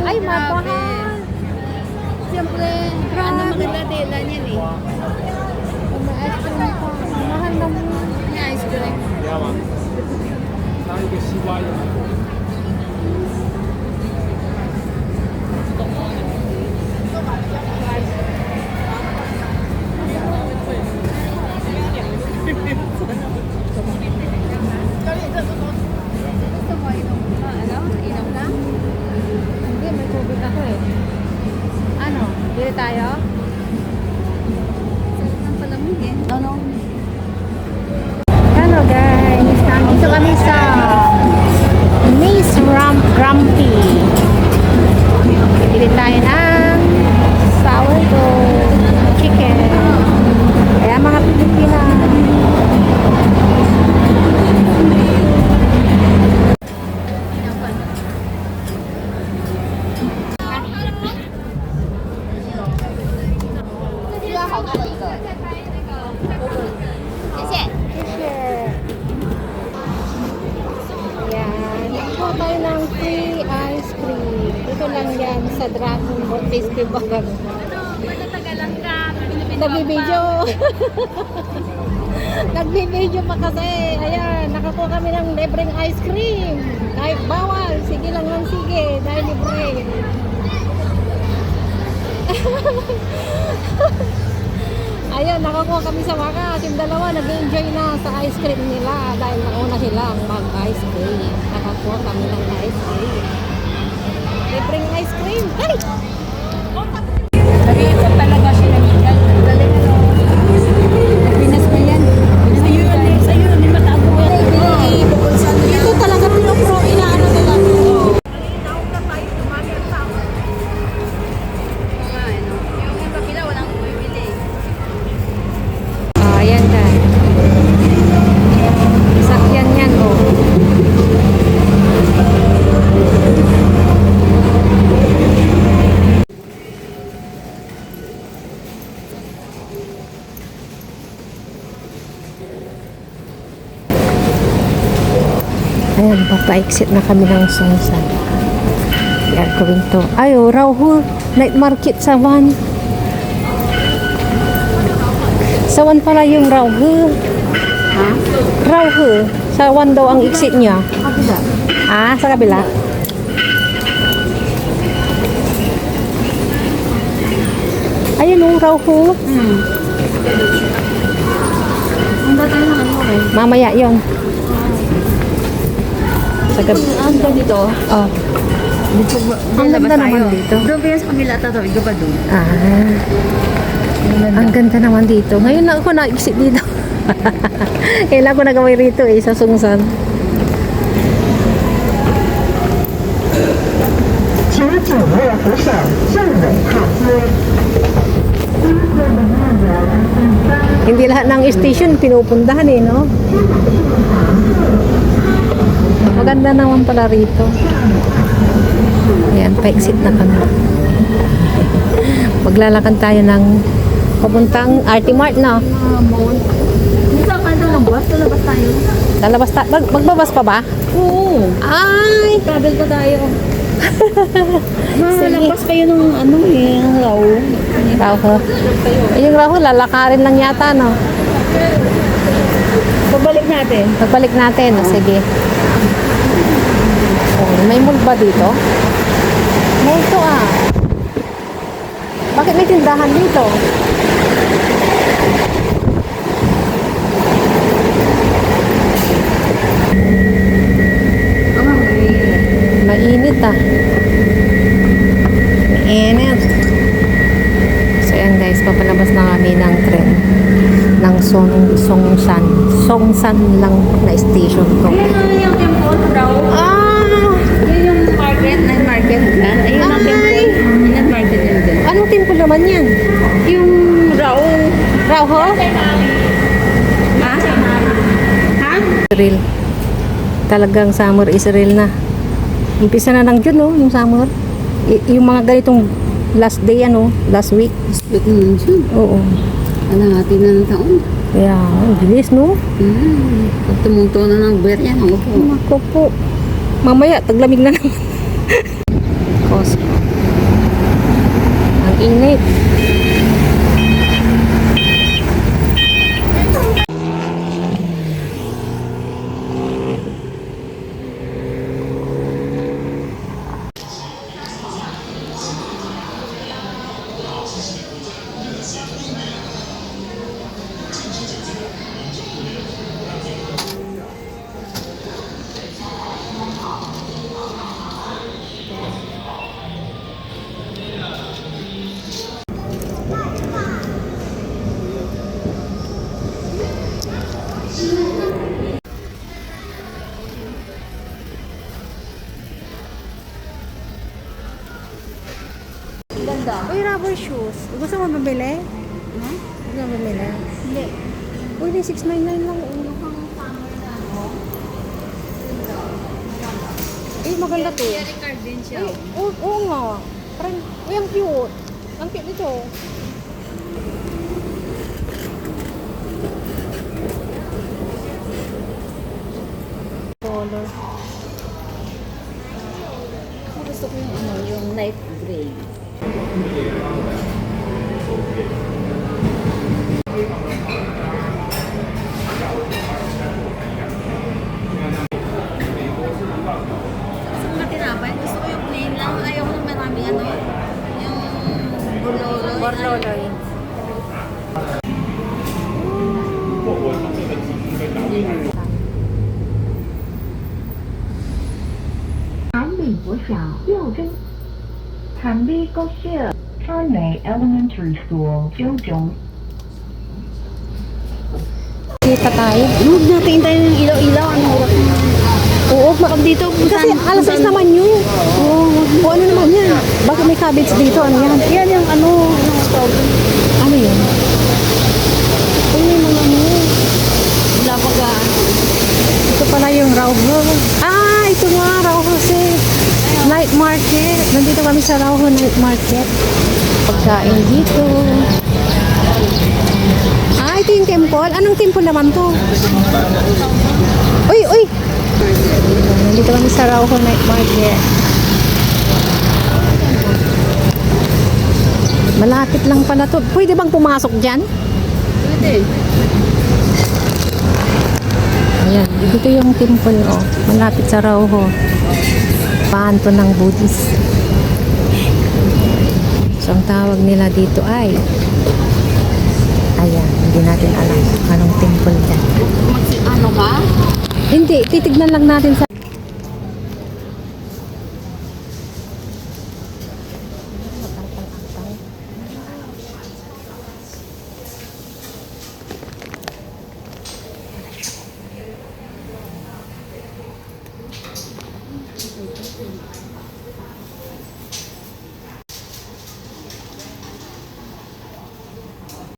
Ay, mahal. Siyempre, ano magdadela niyan eh. Kung may ice cream pa. Mahal naman. May ice cream. 要吗？拿一个西瓜也。 Gusto mo inom ka? Ano? Inom ka? Hindi, may tubig ako eh. Ano? Bili tayo? Sarap ng palamig eh. Ano? Hello guys! Nandito kami sa Miss Grumpy. Bili tayo ng sourdough chicken. Kaya mga Pilipina. Ayan. Kuha tayo ng free ice cream. Ito lang yan sa Dragon Boat Festival. Matatagal ka. Nagbibideo. Nagbibideo pa kasi. Ayan, nakakuha kami ng libreng ice cream. Kahit bawal, sige lang ng sige. Dahil libre. Ayun, nakakuha kami sa wakas. Yung dalawa nag-enjoy na sa ice cream nila dahil nauna silang mag-ice cream. Nakakuha kami ng ice cream. Libreng ice cream. Ay! Nag-iipon talaga siya ng ikan. Galing ano. Pinas pa yan. Sa'yo yun eh. Sa'yo yun. Hindi matago yan. Ito talaga pinopro. Inaano nila. Yung kapila walang bumibili. Oh, ayan dyan. Sakyan yan, oh. Ayan, papa-exit na kami ng Songsan. We are going to, ayo, Rauhul, night market sa Wan. Sa Wan pala yung Rauhul. Ha? Rauhul. Sa Wan daw ang exit niya. Kabila. Ah, sa kabila. Ayun o, Rauhul. Ang ba tayo ng ano eh? Mamaya yon. Sa gabi. Ang ganda dito. Oh. Dito ba? Ang ganda naman dito. Doon ba yan sa kabila tatawid ka pa doon? Ah, ang ganda naman dito. Ngayon na ako na-exit dito. Kailan ko nagaway rito eh, sa Songsan. 请紧握扶手，站稳踏阶。 Hindi lahat ng station pinupuntahan eh, no? Maganda naman pala rito. Ayan, pa-exit na kami. Maglalakad tayo ng papuntang RT Mart na. Dito ang kanto ng bus, lalabas tayo. Lalabas magbabas pa ba? Oo. Ay! Travel pa tayo. Sige. Lalabas kayo ng ano eh, ng raw. Raho. Yung Raho, lalakarin lang yata, no? Pabalik natin. Pagbalik natin, no? Sige. Oh, may mall ba dito? Mall to ah. Bakit may tindahan dito? Mainit ah. Mainit. So yan guys, papalabas na kami ng tren ng Songsan. Songsan lang na station ko. Ayun na yung temple daw. Ah! Yun yung market, night market. Ayun ang temple. Night market yun din. Anong temple naman yan? Yung raw. Rauho? Ha? Ha? Israel. Talagang summer Israel na. Umpisa na ng June, no? Yung summer. Yung mga ganitong last day, ano? Last week. Split naman siya. Oo. Alahati na ng taon. Kaya, ang bilis, no? Pag tumuto na ng beer yan, ako po. Ako po. Mamaya, taglamig na naman. Diyos. Ang init. Ganda. Uy, rubber shoes. Gusto mo bumili? Hmm? Gusto mo bumili? Hindi. Uy, 699 lang. Eh, maganda to. Cherry card din siya. Ay, oo nga. Parang, uy, ang cute. Ang cute nito. Color. Ako gusto ko yung ano, yung light gray. Gusto ko na tinapay. Gusto ko yung plain lang. Ayaw ko ng marami ano. Yung borlolo. Borloloy. Hanbi Goshia, Hanmei Elementary School, Jojong. Kita tayo. Huwag natin tayo ng ilaw-ilaw. Ano oras na? Oo, Dito, kasi alas 6 naman yun. Oo, o ano naman yan? Bakit may cabbage dito? Ano yan? Yan yung ano tawag. Ano yun? Uy, may mga ano. Wala pa ga. Ito pala yung Rauho. Ah, ito nga, Rauho Night Market. Nandito kami sa Rauho Night Market. Pagkain dito. Ah, ito yung temple. Anong temple naman to? Uy, uy! Nandito kami sa Rauho Night Market. Malapit lang pala to. Pwede bang pumasok dyan? Pwede. Ayan, dito yung temple, oh. Malapit sa Rauho. Panto ng Buddhist. So, ang tawag nila dito ay ayan, hindi natin alam anong temple dyan. Ano ka? Hindi, titignan lang natin sa